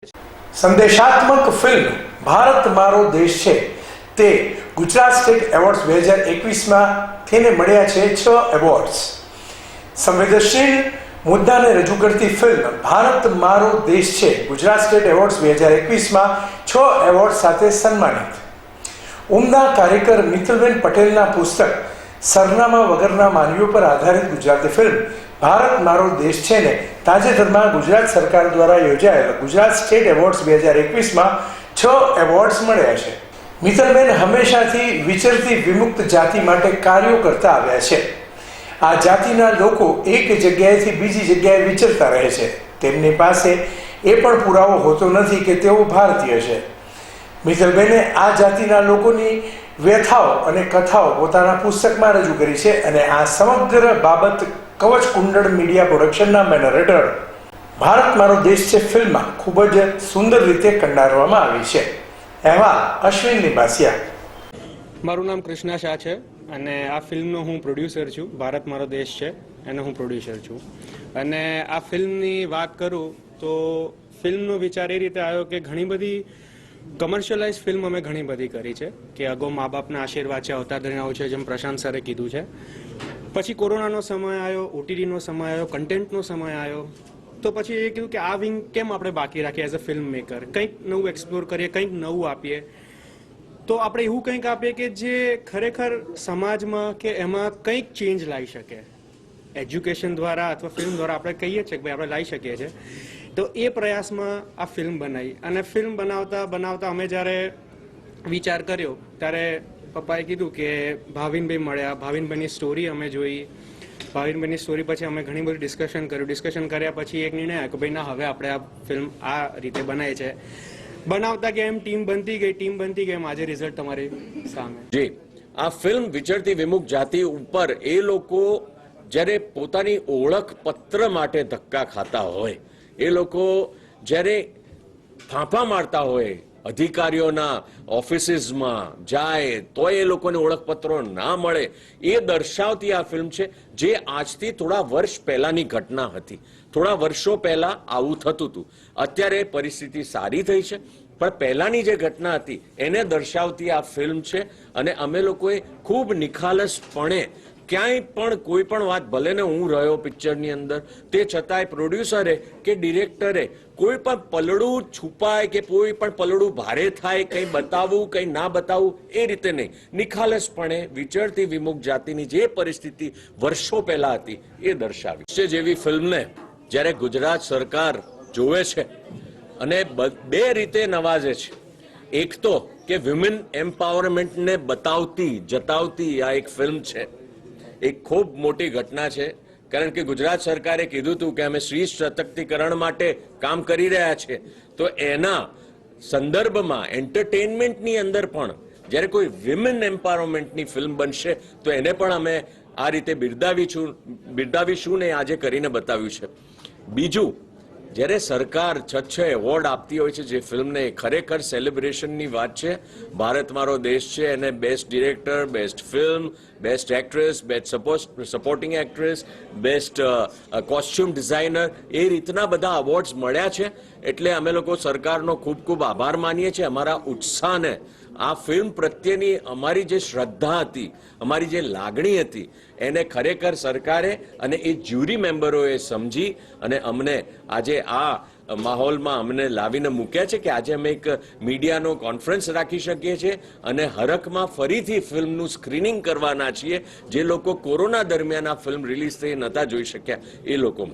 સંદેશાત્મક film Bharat મારો દેશ છે તે ગુજરાત સ્ટેટ એવોર્ડ્સ 2021માં તેને મળ્યા છે 6 એવોર્ડ્સ. સંવેદનશીલ મુદ્દાને રજૂ કરતી ફિલ્મ ભારત મારો દેશ છે ગુજરાત સ્ટેટ એવોર્ડ્સ 2021માં 6 એવોર્ડ સાથે સન્માનિત. ઉમદા કાર્યકર મિત્તલબેન પટેલના પુસ્તક સરનામા વગરના માનવીઓ પર આધારિત ગુજરાતી ફિલ્મ ભારત મારો દેશ છે ને તાજેતરમાં ગુજરાત સરકાર દ્વારા યોજાયેલ ગુજરાત સ્ટેટ એવોર્ડ્સ 2021માં 6 એવોર્ડ્સ મળ્યા છે. મિત્તલબેન હંમેશાથી વિચરતી વિમુક્ત જાતિ માટે કાર્યો કરતા આવ્યા છે. આ જાતિના લોકો એક જગ્યાએથી બીજી જગ્યાએ વિચરતા રહે છે. તેમની પાસે એ પણ પુરાવો હોતો નથી કે તેઓ ભારતીય છે. મિત્તલબેને આ જાતિના લોકોની વ્યથાઓ અને કથાઓ પોતાના પુસ્તકમાં રજૂ કરી છે અને આ સમગ્ર બાબત કવચ કુંડળ મીડિયા પ્રોડક્શનના બેનર હેઠળ ભારત મારો દેશ છે ફિલ્મમાં ખૂબ જ સુંદર રીતે કંડારવામાં આવી છે. એવા અશ્વિન લિંબાસિયા. મારું નામ કૃષ્ણા શાહ છે અને આ ફિલ્મનો હું પ્રોડ્યુસર છું. ભારત મારો દેશ છે એનો હું પ્રોડ્યુસર છું. અને આ ફિલ્મની વાત કરું તો ફિલ્મનો વિચાર એ રીતે આવ્યો કે ઘણી બધી કમર્શિયલાઇઝ ફિલ્મ અમે ઘણી બધી કરી છે કે અગાઉ મા બાપના આશીર્વાદ છે, અવતાર ધર્યાઓ છે, જેમ પ્રશાંત સરે કીધું છે. પછી કોરોનાનો સમય આવ્યો, ઓટીટીનો સમય આવ્યો, કન્ટેન્ટનો સમય આવ્યો, તો પછી એ કીધું કે આ વિંગ કેમ આપણે બાકી રાખીએ એઝ અ ફિલ્મ મેકર. કંઈક નવું એક્સપ્લોર કરીએ, કંઈક નવું આપીએ. તો આપણે એવું કંઈક આપીએ કે જે ખરેખર સમાજમાં કે એમાં કંઈક ચેન્જ લાવી શકે. એજ્યુકેશન દ્વારા અથવા ફિલ્મ દ્વારા આપણે કહીએ છીએ કે ભાઈ આપણે લાવી શકીએ છીએ. તો એ પ્રયાસમાં આ ફિલ્મ બનાવી અને ફિલ્મ બનાવતા અમે જ્યારે વિચાર કર્યો ત્યારે પપ્પાએ કીધું કે ભાવિનભાઈ મળ્યા, ભાવિનભાઈની સ્ટોરી અમે જોઈ. ભાવિનભાઈની સ્ટોરી પછી અમે ઘણી બધી ડિસ્કશન કર્યા પછી એક નિર્ણય આવ્યો કે ભાઈ ના, હવે આપણે આ ફિલ્મ આ રીતે બનાવી છે. બનાવતા કે એમ ટીમ બનતી ગઈ એમ આજે રિઝલ્ટ તમારી સામે. જી, આ ફિલ્મ વિચરતી વિમુક્ત જાતિ ઉપર એ લોકો જ્યારે પોતાની ઓળખ પત્ર માટે ધક્કા ખાતા હોય, એ લોકો જ્યારે ફાંફા મારતા હોય, અધિકારીઓના ઓફિસીસમાં જાય તો એ લોકોને ઓળખપત્રો ના મળે, એ દર્શાવતી આ ફિલ્મ છે. જે આજથી થોડા વર્ષ પહેલાની ઘટના હતી. થોડા વર્ષો પહેલા આવું થતું હતું. અત્યારે પરિસ્થિતિ સારી થઈ છે, પણ પહેલાની જે ઘટના હતી એને દર્શાવતી આ ફિલ્મ છે. અને અમે લોકોએ ખૂબ નિખાલસપણે ક્યાંય પણ કોઈ પણ વાત, ભલે ને હું રહ્યો પિક્ચરની અંદર, તે છતાંય પ્રોડ્યુસરે કે ડિરેક્ટરે કોઈ પણ પલડું છુપાય કે કોઈ પણ પલડું ભારે થાય, કંઈ બતાવવું કંઈ ના બતાવવું એ રીતે નહીં. નિખાલસપણે વિચરતી વિમુક્ત જાતિની જે પરિસ્થિતિ વર્ષો પહેલા હતી એ દર્શાવી છે. જેવી ફિલ્મને જ્યારે ગુજરાત સરકાર જોવે છે અને બે રીતે નવાજે છે. એક તો કે વિમેન એમ્પાવરમેન્ટને જતાવતી આ એક ફિલ્મ છે. એક ખૂબ મોટી ઘટના છે, કારણ કે ગુજરાત સરકારે કીધું હતું કે અમે સ્ત્રી સશક્તિકરણ માટે કામ કરી રહ્યા છે. તો એના સંદર્ભમાં એન્ટરટેનમેન્ટની અંદર પણ જ્યારે કોઈ વિમેન એમ્પાવરમેન્ટની ફિલ્મ બનશે તો એને પણ અમે આ રીતે બિરદાવીશું ને આજે કરીને બતાવ્યું છે. બીજું, જ્યારે સરકાર 6 એવોર્ડ આપતી હોય છે જે ફિલ્મને, ખરેખર સેલિબ્રેશનની વાત છે. ભારત મારો દેશ છે એને best director, best film, best actress, best supporting actress, best costume designer, એ રીતના બધા અવોર્ડ્સ મળ્યા છે. એટલે અમે લોકો સરકારનો ખૂબ ખૂબ આભાર માનીએ છીએ. અમારા ઉત્સાહને, આ ફિલ્મ પ્રત્યેની અમારી જે શ્રદ્ધા હતી, અમારી જે લાગણી હતી, એને ખરેખર સરકારે અને એ જ્યુરી મેમ્બરોએ સમજી અને અમને આજે આ માહોલમાં અમને લાવીને મૂક્યા છે કે આજે અમે એક મીડિયાનો કોન્ફરન્સ રાખી શકીએ છીએ અને હરખમાં ફરીથી ફિલ્મનું સ્ક્રીનિંગ કરવાના છીએ. જે લોકો કોરોના દરમિયાન આ ફિલ્મ રિલીઝ થઈ નહોતા જોઈ શક્યા એ લોકો